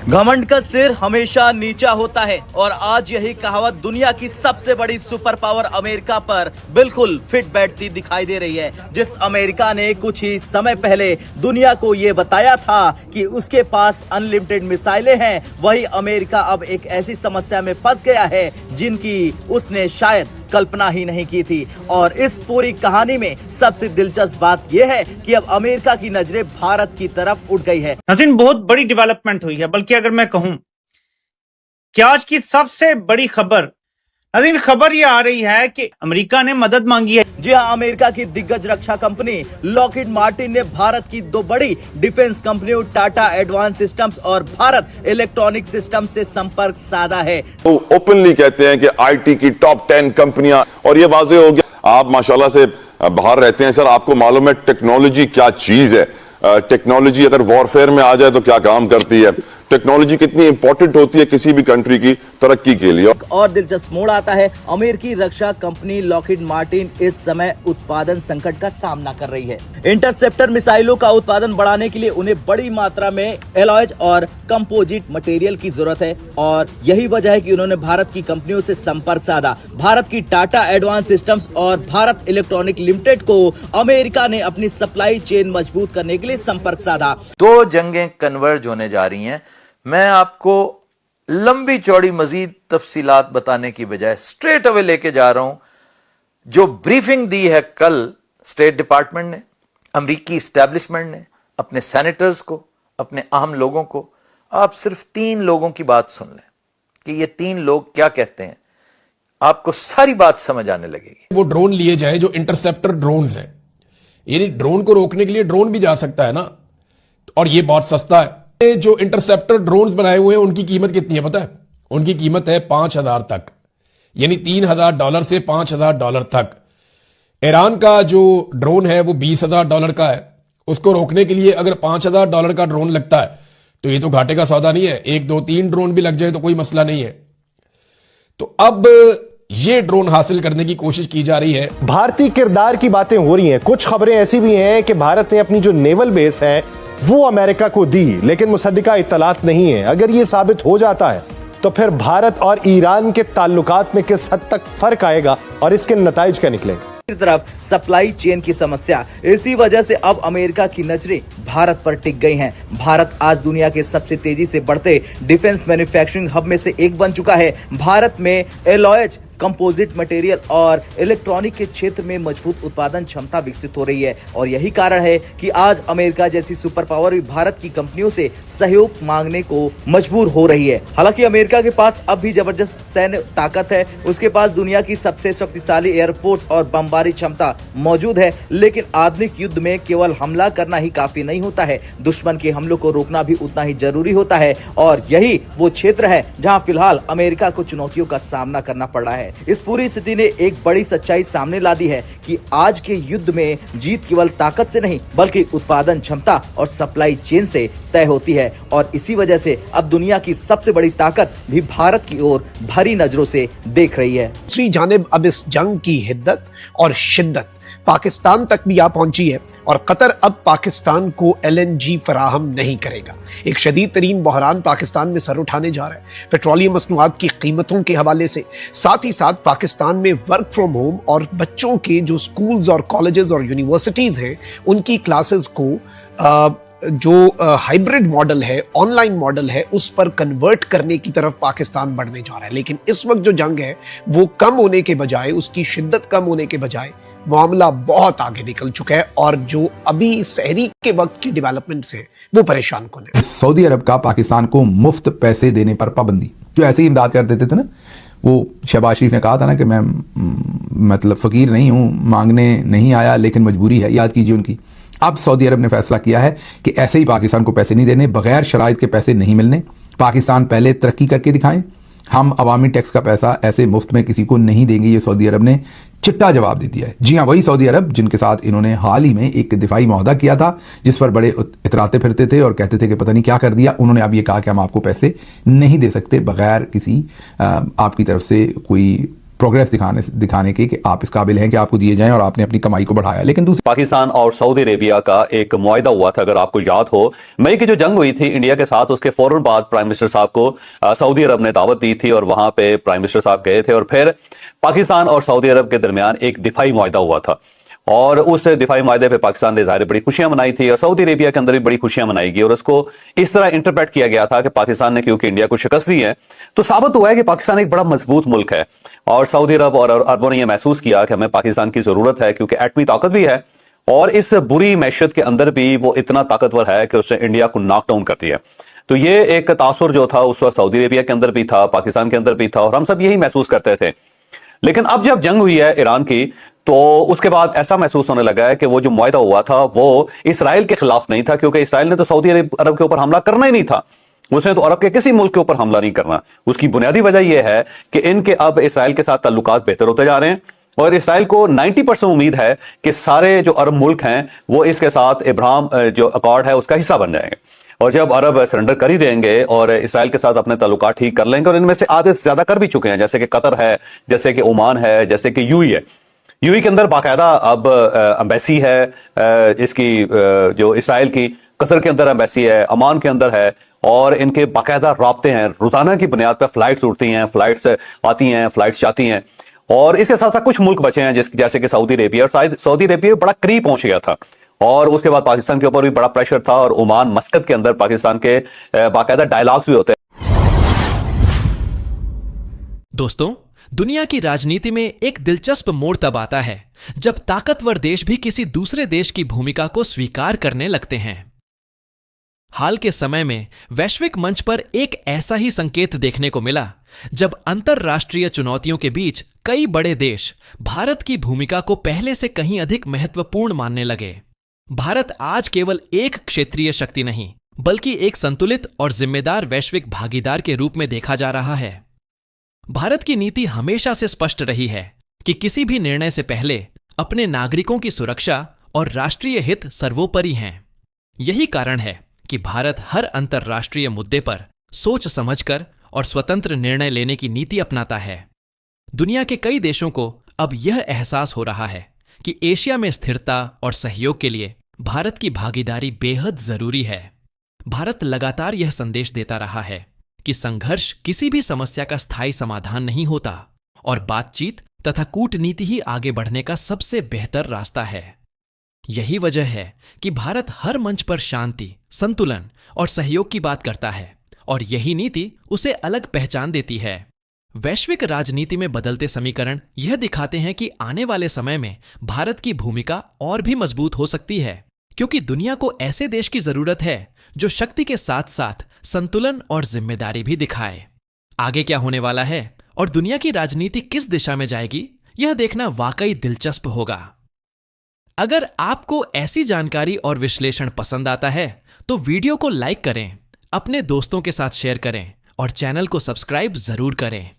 घमंड का सिर हमेशा नीचा होता है और आज यही कहावत दुनिया की सबसे बड़ी सुपर पावर अमेरिका पर बिल्कुल फिट बैठती दिखाई दे रही है। जिस अमेरिका ने कुछ ही समय पहले दुनिया को ये बताया था कि उसके पास अनलिमिटेड मिसाइलें हैं, वही अमेरिका अब एक ऐसी समस्या में फंस गया है जिनकी उसने शायद कल्पना ही नहीं की थी। और इस पूरी कहानी में सबसे दिलचस्प बात यह है कि अब अमेरिका की नजरें भारत की तरफ उठ गई है। नाज़रीन, बहुत बड़ी डेवलपमेंट हुई है, बल्कि अगर मैं कहूं कि आज की सबसे बड़ी खबर, नाज़रीन, खबर यह आ रही है कि अमेरिका ने मदद मांगी है। जी हां, अमेरिका की दिग्गज रक्षा कंपनी लॉकहीड मार्टिन ने भारत की दो बड़ी डिफेंस कंपनियों टाटा एडवांस सिस्टम्स और भारत इलेक्ट्रॉनिक सिस्टम से संपर्क साधा है। तो ओपनली कहते हैं कि आईटी की टॉप 10 कंपनियां, और ये वाजे हो गया, आप माशाल्लाह से बाहर रहते हैं सर, आपको मालूम है टेक्नोलॉजी क्या चीज है। टेक्नोलॉजी अगर वॉरफेयर में आ जाए तो क्या काम करती है, टेक्नोलॉजी कितनी इंपॉर्टेंट होती है किसी भी कंट्री की तरक्की के लिए। और दिलचस्प मोड़ आता है, अमेरिकी रक्षा कंपनी लॉकहीड मार्टिन इस समय उत्पादन संकट का सामना कर रही है। इंटरसेप्टर मिसाइलों का उत्पादन बढ़ाने के लिए उन्हें बड़ी मात्रा में एलॉयज और कंपोजिट मटेरियल की जरूरत है और यही वजह है कि उन्होंने भारत की कंपनियों से संपर्क साधा। भारत की टाटा एडवांस सिस्टम्स और भारत इलेक्ट्रॉनिक लिमिटेड को अमेरिका ने अपनी सप्लाई चेन मजबूत करने के लिए संपर्क साधा। दो जंगें कन्वर्ज होने जा रही हैं। मैं आपको लंबी चौड़ी मजीद तफसीलात बताने की बजाय स्ट्रेट अवे लेके जा रहा हूं। जो ब्रीफिंग दी है कल स्टेट डिपार्टमेंट ने, अमेरिकी एस्टेब्लिशमेंट ने अपने सेनेटर्स को, अपने अहम लोगों को, आप सिर्फ 3 लोगों की बात सुन लें कि ये 3 लोग क्या कहते हैं, आपको सारी बात समझ आने लगेगी। वो ड्रोन लिए जाए जो इंटरसेप्टर ड्रोन्स हैं, यानी ड्रोन को रोकने के लिए ड्रोन भी जा सकता है ना, और ये बहुत सस्ता है। जो इंटरसेप्टर ड्रोन्स बनाए हुए हैं उनकी कीमत कितनी है पता है? उनकी कीमत है $5,000 तक, यानी $3,000 से $5,000 तक। ईरान का जो ड्रोन है वो $20,000 का है। उसको रोकने के लिए अगर $5,000 का ड्रोन लगता है तो ये तो घाटे का सौदा नहीं है। 1 2 3 ड्रोन भी लग जाए तो कोई मसला नहीं है। तो अब ये ड्रोन हासिल करने की कोशिश की जा रही है। भारतीय किरदार की बातें हो रही हैं। कुछ खबरें ऐसी भी हैं कि भारत ने अपनी जो नेवल बेस है वो अमेरिका को दी, लेकिन मुसद्दिका इत्तलात नहीं है। अगर ये साबित हो जाता है तो फिर भारत और ईरान के ताल्लुकात में किस हद तक फर्क आएगा और इसके नताइज क्या निकलेंगे। तरफ सप्लाई चेन की समस्या, इसी वजह से अब अमेरिका की नजरें भारत पर टिक गई हैं। भारत आज दुनिया के सबसे तेजी से बढ़ते डिफेंस मैन्युफैक्चरिंग हब में से एक बन चुका है। भारत में एलॉयज, कंपोजिट मटेरियल और इलेक्ट्रॉनिक के क्षेत्र में मजबूत उत्पादन क्षमता विकसित हो रही है और यही कारण है कि आज अमेरिका जैसी सुपर पावर भी भारत की कंपनियों से सहयोग मांगने को मजबूर हो रही है। हालांकि अमेरिका के पास अब भी जबरदस्त सैन्य ताकत है, उसके पास दुनिया की सबसे शक्तिशाली एयरफोर्स और बमबारी क्षमता मौजूद है, लेकिन आधुनिक युद्ध में केवल हमला करना ही काफी नहीं होता है, दुश्मन के हमलों को रोकना भी उतना ही जरूरी होता है। और यही वो क्षेत्र है जहां फिलहाल अमेरिका को चुनौतियों का सामना करना पड़ रहा है। इस पूरी स्थिति ने एक बड़ी सच्चाई सामने ला दी है कि आज के युद्ध में जीत केवल ताकत से नहीं बल्कि उत्पादन क्षमता और सप्लाई चेन से तय होती है और इसी वजह से अब दुनिया की सबसे बड़ी ताकत भी भारत की ओर भरी नजरों से देख रही है। दूसरी जानिब अब इस जंग की हिद्दत और शिद्दत पाकिस्तान तक भी आ पहुंची है और कतर अब पाकिस्तान को LNG फराहम नहीं करेगा। एक शदीद तरीन बहरान पाकिस्तान में सर उठाने जा रहा है पेट्रोलियम मसनूआत की कीमतों के हवाले से। साथ ही साथ पाकिस्तान में वर्क फ्रॉम होम और बच्चों के जो स्कूल्स और कॉलेजेस और यूनिवर्सिटीज़ हैं उनकी क्लासेस को जो हाइब्रिड मॉडल है, ऑनलाइन मॉडल है, उस पर कन्वर्ट करने की तरफ पाकिस्तान बढ़ने जा रहा है। लेकिन इस वक्त जो जंग है वो कम होने के बजाय, उसकी शिद्दत कम होने के बजाय मामला बहुत आगे निकल चुका है और जो अभी सहरी के वक्त की डेवलपमेंट्स हैं वो परेशान कुन है। सऊदी अरब का पाकिस्तान को मुफ्त पैसे देने पर पाबंदी, जो ऐसे ही इमदाद कर देते थे ना, वो शहबाज शरीफ ने कहा था ना कि मैं मतलब फकीर नहीं हूं, मांगने नहीं आया लेकिन मजबूरी है, याद कीजिए उनकी। अब सऊदी अरब ने फैसला किया है कि ऐसे ही पाकिस्तान को पैसे नहीं देने, बगैर शराइत के पैसे नहीं मिलने। पाकिस्तान पहले तरक्की करके दिखाएं, हम अवामी टैक्स का पैसा ऐसे मुफ्त में किसी को नहीं देंगे। ये सऊदी अरब ने चिट्टा जवाब दे दिया है। जी हाँ, वही सऊदी अरब जिनके साथ इन्होंने हाल ही में एक दिफाई मुआहदा किया था, जिस पर बड़े इतराते फिरते थे और कहते थे कि पता नहीं क्या कर दिया। उन्होंने अब ये कहा कि हम आपको पैसे नहीं दे सकते बगैर किसी आपकी तरफ से कोई प्रोग्रेस दिखाने की कि आप इस काबिल हैं कि आपको दिए जाएं और आपने अपनी कमाई को बढ़ाया। लेकिन दूसरी पाकिस्तान और सऊदी अरेबिया का एक मुआहदा हुआ था, अगर आपको याद हो, मई की जो जंग हुई थी इंडिया के साथ, उसके फौरन बाद प्राइम मिनिस्टर साहब को सऊदी अरब ने दावत दी थी और वहां पे प्राइम मिनिस्टर साहब गए थे और फिर पाकिस्तान और सऊदी अरब के दरमियान एक दिफाई मुआहदा हुआ था और उस दिफाई मुआहदे पे पाकिस्तान ने ज़ाहिर बड़ी खुशियां मनाई थी और सऊदी अरेबिया के अंदर भी बड़ी खुशियां मनाई गई और उसको इस तरह इंटरप्रेट किया गया था कि पाकिस्तान ने क्योंकि इंडिया को शिकस्त दी है तो साबित हुआ है कि पाकिस्तान एक बड़ा मजबूत मुल्क है और सऊदी अरब और अरबों ने यह महसूस किया कि हमें पाकिस्तान की जरूरत है क्योंकि एटमी ताकत भी है और इस बुरी मैशत के अंदर भी वो इतना ताकतवर है कि उसने इंडिया को नॉकडाउन कर दिया। तो ये एक तासुर जो था उस वक्त सऊदी अरेबिया के अंदर भी था, पाकिस्तान के अंदर भी था और हम सब यही महसूस करते थे। लेकिन अब जब जंग हुई है ईरान की तो उसके बाद ऐसा महसूस होने लगा है कि वो जो मुआहदा हुआ था वो इसराइल के खिलाफ नहीं था, क्योंकि इसराइल ने तो सऊदी अरब के ऊपर हमला करना ही नहीं था, उसने तो अरब के किसी मुल्क के ऊपर हमला नहीं करना। उसकी बुनियादी वजह यह है कि इनके अब इसराइल के साथ ताल्लुकात बेहतर होते जा रहे हैं और इसराइल को 90% उम्मीद है कि सारे जो अरब मुल्क हैं वो इसके साथ इब्राहिम जो अकॉर्ड है उसका हिस्सा बन जाएंगे और जब अरब सरेंडर कर ही देंगे और इसराइल के साथ अपने ताल्लुकात ठीक कर लेंगे और इनमें से आधे से ज्यादा कर भी चुके हैं, जैसे कि कतर है, जैसे कि ओमान है, जैसे कि यूएई है। यूएई के अंदर बाकायदा अब एम्बेसी है इसकी जो इसराइल की, कतर के अंदर एम्बेसी है, ओमान के अंदर है और इनके बाकायदा राब्ते हैं, रोजाना की बुनियाद पर फ्लाइट्स उड़ती हैं, फ्लाइट्स आती हैं, फ्लाइट्स जाती हैं और इसके साथ साथ कुछ मुल्क बचे हैं जैसे कि सऊदी अरेबिया और सऊदी अरेबिया बड़ा करीब पहुंच गया था और उसके बाद पाकिस्तान के ऊपर भी बड़ा प्रेशर था और ओमान मस्कत के अंदर पाकिस्तान के बाकायदा डायलॉग्स भी होते हैं। दोस्तों, दुनिया की राजनीति में एक दिलचस्प मोड़ तब आता है जब ताकतवर देश भी किसी दूसरे देश की भूमिका को स्वीकार करने लगते हैं। हाल के समय में वैश्विक मंच पर एक ऐसा ही संकेत देखने को मिला जब अंतरराष्ट्रीय चुनौतियों के बीच कई बड़े देश भारत की भूमिका को पहले से कहीं अधिक महत्वपूर्ण मानने लगे। भारत आज केवल एक क्षेत्रीय शक्ति नहीं बल्कि एक संतुलित और जिम्मेदार वैश्विक भागीदार के रूप में देखा जा रहा है। भारत की नीति हमेशा से स्पष्ट रही है कि किसी भी निर्णय से पहले अपने नागरिकों की सुरक्षा और राष्ट्रीय हित सर्वोपरि हैं। यही कारण है कि भारत हर अंतरराष्ट्रीय मुद्दे पर सोच समझकर और स्वतंत्र निर्णय लेने की नीति अपनाता है। दुनिया के कई देशों को अब यह एहसास हो रहा है कि एशिया में स्थिरता और सहयोग के लिए भारत की भागीदारी बेहद जरूरी है। भारत लगातार यह संदेश देता रहा है कि संघर्ष किसी भी समस्या का स्थायी समाधान नहीं होता और बातचीत तथा कूटनीति ही आगे बढ़ने का सबसे बेहतर रास्ता है। यही वजह है कि भारत हर मंच पर शांति, संतुलन और सहयोग की बात करता है और यही नीति उसे अलग पहचान देती है। वैश्विक राजनीति में बदलते समीकरण यह दिखाते हैं कि आने वाले समय में भारत की भूमिका और भी मजबूत हो सकती है, क्योंकि दुनिया को ऐसे देश की जरूरत है जो शक्ति के साथ साथ संतुलन और जिम्मेदारी भी दिखाए। आगे क्या होने वाला है और दुनिया की राजनीति किस दिशा में जाएगी, यह देखना वाकई दिलचस्प होगा। अगर आपको ऐसी जानकारी और विश्लेषण पसंद आता है तो वीडियो को लाइक करें, अपने दोस्तों के साथ शेयर करें और चैनल को सब्सक्राइब जरूर करें।